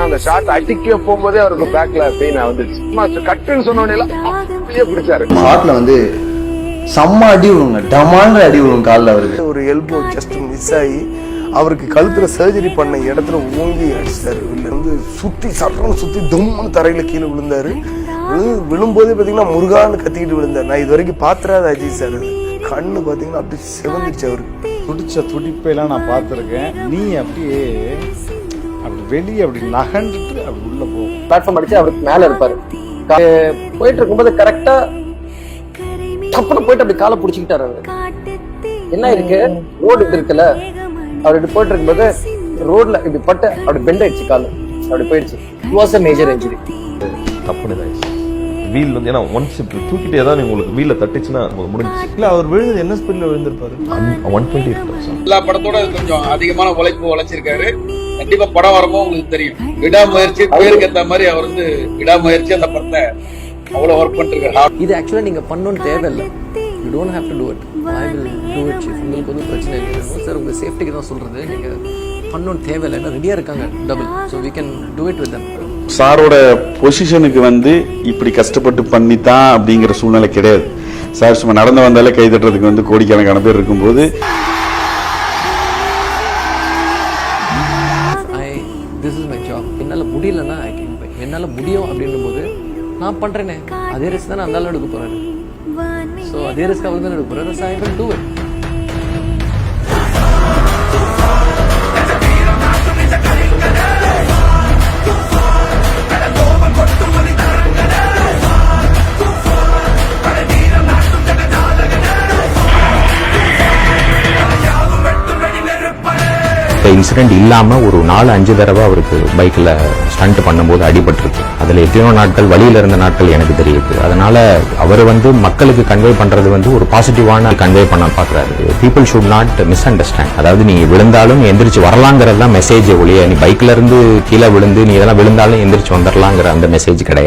அந்த ஷாட் அடிக்க போகும்போதே அவருக்கு பேக்ல பெயின் வந்துருச்சு. கட்டுன்னு சொன்னோடனே அப்படியே பிடிச்சாரு. ஹார்ட்ல வந்து செம்ம அடி விழுங்க, டமான்ற அடி விழுங்க காலில் அவருக்கு. ஒரு எல்போ ஜஸ்ட் மிஸ் ஆகி அவருக்கு கழுத்துல சர்ஜரி பண்ண இடத்துல ஓங்கி அடிச்சாரு. வந்து சுத்தி சட்டம்னு சுத்தி தும்னு தரையில கீழே விழுந்தாரு. விழும்போதே பாத்தீங்கன்னா முருகான்னு கத்திக்கிட்டு விழுந்தாரு. நான் இது வரைக்கும் பாத்துறாத அஜித் சார். கண்ணு பாத்தீங்கன்னா அப்படி செவந்துருச்சு அவருக்கு. துடிச்ச துடிப்பெல்லாம் நான் பார்த்துருக்கேன். நீ அப்படியே அப்படி வெளியே அப்படி நகண்டுட்டு அப்படி உள்ள போகும். பிளாட்ஃபார்ம் அடிச்சு அவருக்கு மேல இருப்பாரு. போயிட்டு இருக்கும்போது கரெக்டா தப்புன்னு போயிட்டு அப்படி காலை பிடிச்சிக்கிட்டாரு. அவரு என்ன இருக்கு, ரோடு இப்படி இருக்குல்ல, அவர் இப்படி போயிட்டு இருக்கும்போது ரோட்ல இப்படி பட்டு அப்படி பெண்ட் ஆயிடுச்சு காலு, அப்படி போயிடுச்சு. It was a major injury. தப்புன்னு வீல் வந்து ஏன்னா ஒன்ஸ் இப்படி தூக்கிட்டே தான் உங்களுக்கு வீல தட்டுச்சுன்னா முடிஞ்சிச்சு. இல்ல அவர் விழுந்து என்ன ஸ்பீட்ல விழுந்திருப்பாரு? 120 இருக்கும். எல்லா படத்தோட கொஞ்சம் அதிகமான உழைச்சிருக்காரு. கண்டிப்பா படம் வரும்போது உங்களுக்கு தெரியும். விடாமுயற்சி, பேருக்கு ஏற்ற மாதிரி அவர் வந்து விடாமுயற்சி அந்த படத்தை அவ்வளவு ஒர்க் பண்ணிருக்காரு. இது ஆக்சுவலா நீங்க பண்ணணும்னு தேவையில்லை. You don't have to to it. I will do it. உங்களுக்கு வந்து பிரச்சனை இல்லை சார். உங்க சேஃப்டிக்கு தான் சொல்றது. நீங்க பண்ணணும்னு தேவையில்லை. ஏன்னா ரெடியா இருக்காங்க double. So we can do it with them. சாரோட பொசிஷனுக்கு வந்து இப்படி கஷ்டப்பட்டு பண்ணித்தான் அப்படிங்கிற சூழ்நிலை கிடையாது. சார் சும்மா நடந்து வந்தாலே கை தட்டுறதுக்கு வந்து கோடிக்கணக்கான பேர் இருக்கும்போது திஸ் இஸ் மை ஜாப். என்னால் முடியலன்னா என்னால் முடியும் அப்படின்னும் போது நான் பண்றேனே, அதே ரிஸ்க் தான் அந்த எடுக்க போறாரு. ஸோ அதே ரிஸ்க் அவர் தான் எடுக்க போறாரு. So I will do it. Incident இல்லாம ஒரு 4-5 தடவை அவருக்கு பைக்ல ஸ்டண்ட் பண்ணும்போது அடிபட்டிருக்கு. அதுல எத்தனையோ நாட்கள் வழியில இருந்த நாட்கள் எனக்கு தெரியுது. அதனால அவர் வந்து மக்களுக்கு கன்வே பண்றது வந்து ஒரு பாசிட்டிவான கன்வே பண்ண பாக்குறாரு. People should not miss understand. அதாவது நீ விழுந்தாலும் எந்திரிச்சு வரலாங்கிறது தான் மெசேஜ் ஒழிய நீ பைக்ல இருந்து கீழே விழுந்து நீ இதெல்லாம் விழுந்தாலும் எந்திரிச்சு வந்துடலாங்கிற அந்த மெசேஜ் கிடையாது.